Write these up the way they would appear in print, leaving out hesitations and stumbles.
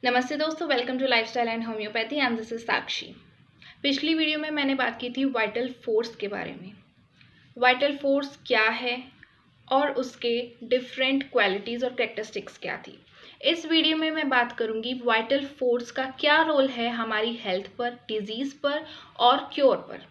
नमस्ते दोस्तों, welcome to lifestyle and homeopathy and this is Sakshi. पिछली वीडियो में मैंने बात की थी वाइटल फोर्स के बारे में। वाइटल फोर्स क्या है और उसके डिफरेंट क्वालिटीज़ और कैरेक्टरिस्टिक्स क्या थी। इस वीडियो में मैं बात करूंगी वाइटल फोर्स का क्या रोल है हमारी हेल्थ पर, डिजीज़ पर और क्योर पर।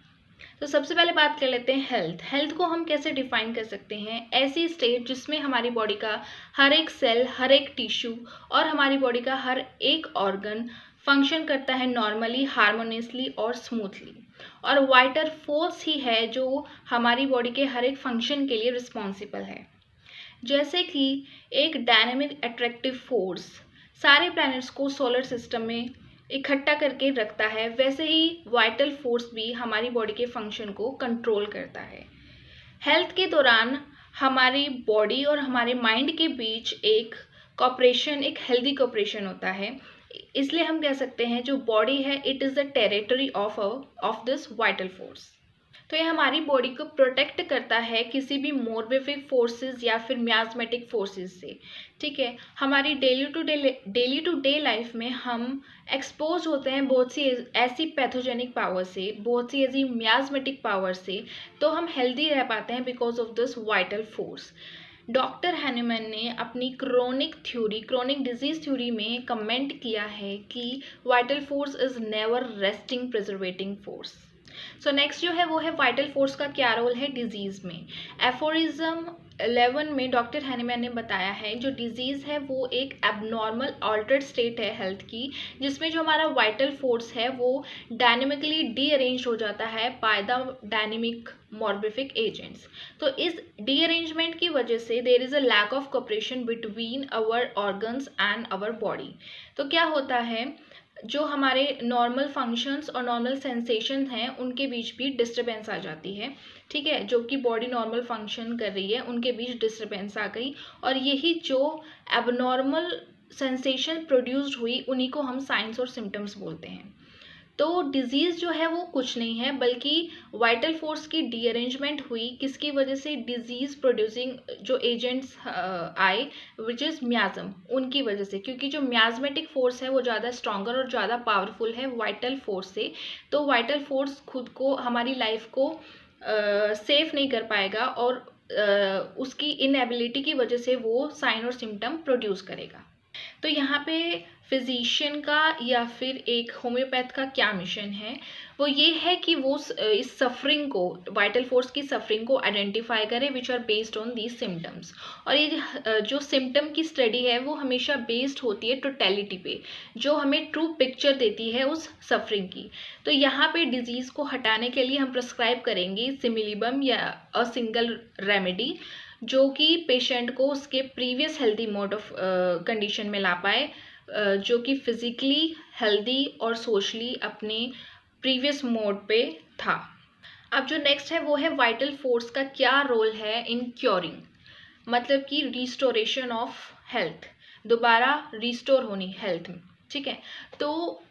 तो सबसे पहले बात कर लेते हैं हेल्थ को हम कैसे डिफाइन कर सकते हैं। ऐसी स्टेट जिसमें हमारी बॉडी का हर एक सेल, हर एक टिश्यू और हमारी बॉडी का हर एक ऑर्गन फंक्शन करता है नॉर्मली, हार्मोनियसली और स्मूथली। और वाइटल फोर्स ही है जो हमारी बॉडी के हर एक फंक्शन के लिए रिस्पॉन्सिबल है। जैसे कि एक डायनेमिक अट्रैक्टिव फोर्स सारे प्लैनेट्स को सोलर सिस्टम में इकट्ठा करके रखता है, वैसे ही वाइटल फोर्स भी हमारी बॉडी के फंक्शन को कंट्रोल करता है। हेल्थ के दौरान हमारी बॉडी और हमारे माइंड के बीच एक कॉपरेशन, एक हेल्दी कॉपरेशन होता है। इसलिए हम कह सकते हैं जो बॉडी है it is the territory of this vital force. तो ये हमारी बॉडी को प्रोटेक्ट करता है किसी भी मोर्बिफिक फोर्सेस या फिर मियास्मेटिक फोर्सेस से। ठीक है, हमारी डेली टू डे लाइफ में हम एक्सपोज होते हैं बहुत सी ऐसी पैथोजेनिक पावर से, बहुत सी ऐसी मियास्मेटिक पावर से, तो हम हेल्दी रह पाते हैं because of this vital force. Doctor Hahnemann ने अपनी क्रोनिक डिजीज थ्योरी में कमेंट किया है कि vital force is never resting प्रिजर्वेटिंग force. So next जो है वो है वाइटल फोर्स का क्या रोल है डिजीज में। एफोरिज्म 11 में डॉक्टर हैनीमैन ने बताया है जो डिजीज है वो एक एबनॉर्मल ऑल्टर्ड स्टेट है हेल्थ की, जिसमें जो हमारा वाइटल फोर्स है वो डायनेमिकली डीअरेंज हो जाता है by the dynamic morbific agents. तो इस डीअरेंजमेंट की वजह से there is a lack of cooperation between our organs and our body. तो क्या होता है, जो हमारे नॉर्मल फंक्शंस और नॉर्मल सेंसेशंस हैं उनके बीच भी डिस्टर्बेंस आ जाती है। ठीक है, जो कि बॉडी नॉर्मल फंक्शन कर रही है उनके बीच डिस्टर्बेंस आ गई, और यही जो एबनॉर्मल सेंसेशन प्रोड्यूस्ड हुई उन्हीं को हम साइंस और सिम्टम्स बोलते हैं। तो डिजीज़ जो है वो कुछ नहीं है बल्कि वाइटल फोर्स की डीअरेंजमेंट हुई, किसकी वजह से, डिजीज़ प्रोड्यूसिंग जो एजेंट्स आए विच इज़ म्याज़म, उनकी वजह से। क्योंकि जो म्याज़मेटिक फोर्स है वो ज़्यादा स्ट्रॉन्गर और ज़्यादा पावरफुल है वाइटल फोर्स से। तो वाइटल फोर्स खुद को, हमारी लाइफ को सेफ नहीं कर पाएगा और उसकी इनएबिलिटी की वजह से वो साइन और सिम्टम प्रोड्यूस करेगा। तो यहाँ पे फिजिशियन का या फिर एक होम्योपैथ का क्या मिशन है, वो ये है कि वो इस सफरिंग को, वाइटल फोर्स की सफरिंग को आइडेंटिफाई करे which are based on these symptoms. और ये जो सिम्टम की स्टडी है वो हमेशा बेस्ड होती है टोटलिटी पे, जो हमें ट्रू पिक्चर देती है उस सफरिंग की। तो यहाँ पे डिजीज़ को हटाने के लिए हम प्रिस्क्राइब करेंगे सिमिलीबम या अ सिंगल रेमेडी, जो कि पेशेंट को उसके previous healthy mode of condition में ला पाए, जो कि फिजिकली हेल्दी और सोशली अपने प्रीवियस मोड पे था। अब जो नेक्स्ट है वो है वाइटल फोर्स का क्या रोल है इन क्योरिंग, मतलब कि रिस्टोरेशन ऑफ हेल्थ, दोबारा रिस्टोर होनी हेल्थ में। ठीक है, तो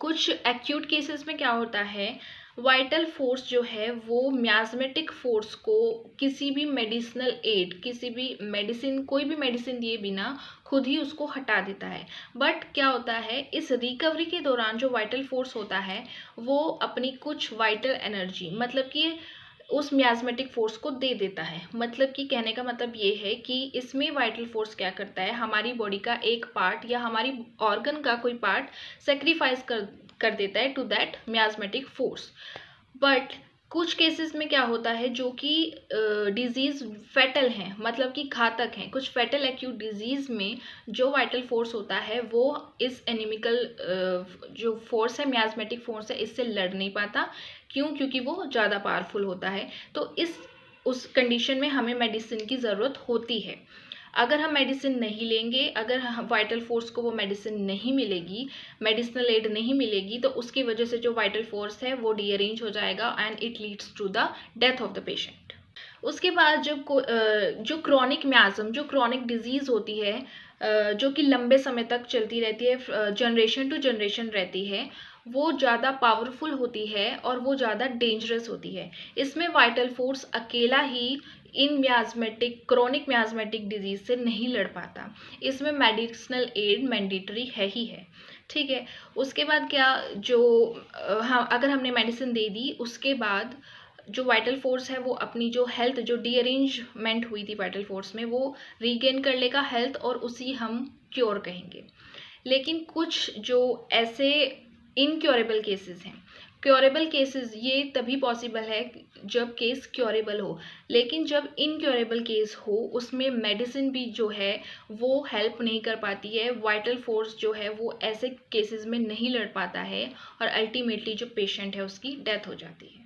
कुछ एक्यूट केसेस में क्या होता है, वाइटल फोर्स जो है वो म्याज़मेटिक फोर्स को किसी भी मेडिसिनल एड, किसी भी मेडिसिन, कोई भी मेडिसिन दिए बिना खुद ही उसको हटा देता है। बट क्या होता है, इस रिकवरी के दौरान जो वाइटल फोर्स होता है वो अपनी कुछ वाइटल एनर्जी, मतलब कि उस मियाज़मेटिक फोर्स को दे देता है। मतलब कि कहने का मतलब ये है कि इसमें वाइटल फोर्स क्या करता है, हमारी बॉडी का एक पार्ट या हमारी ऑर्गन का कोई पार्ट सेक्रीफाइस कर देता है टू दैट मियाज़मेटिक फोर्स। बट कुछ केसेस में क्या होता है जो कि डिजीज़ फैटल हैं, मतलब कि घातक हैं, कुछ फैटल एक्यूट डिजीज़ में जो वाइटल फोर्स होता है वो इस एनिमिकल जो फोर्स है, मियाज़मेटिक फोर्स है, इससे लड़ नहीं पाता। क्यों? क्योंकि वो ज़्यादा पावरफुल होता है। तो उस कंडीशन में हमें मेडिसिन की ज़रूरत होती है। अगर हम मेडिसिन नहीं लेंगे, अगर वाइटल फोर्स को वो मेडिसिन नहीं मिलेगी, मेडिसिनल एड नहीं मिलेगी, तो उसकी वजह से जो वाइटल फोर्स है वो डीअरेंज हो जाएगा and it leads to the death of the patient. उसके बाद जब जो क्रॉनिक म्याज़म, जो क्रॉनिक डिजीज़ होती है, जो कि लंबे समय तक चलती रहती है, जनरेशन टू जनरेशन रहती है, वो ज़्यादा पावरफुल होती है और वो ज़्यादा डेंजरस होती है। इसमें वाइटल फोर्स अकेला ही इन मियाज़मेटिक क्रोनिक मियाज़मेटिक डिजीज़ से नहीं लड़ पाता। इसमें मेडिसिनल एड मैंडेटरी है ही है, ठीक है। उसके बाद क्या, जो हाँ, अगर हमने मेडिसिन दे दी, उसके बाद जो वाइटल फोर्स है वो अपनी जो हेल्थ, जो डीअरेंजमेंट हुई थी वाइटल फोर्स में, वो रीगेन कर लेगा हेल्थ, और उसी हम क्योर कहेंगे। लेकिन कुछ जो ऐसे इनक्योरेबल केसेस हैं, क्योरेबल केसेस ये तभी पॉसिबल है जब केस क्योरेबल हो, लेकिन जब इनक्योरेबल केस हो उसमें मेडिसिन भी जो है वो हेल्प नहीं कर पाती है, वाइटल फोर्स जो है वो ऐसे केसेस में नहीं लड़ पाता है, और अल्टीमेटली जो पेशेंट है उसकी डेथ हो जाती है।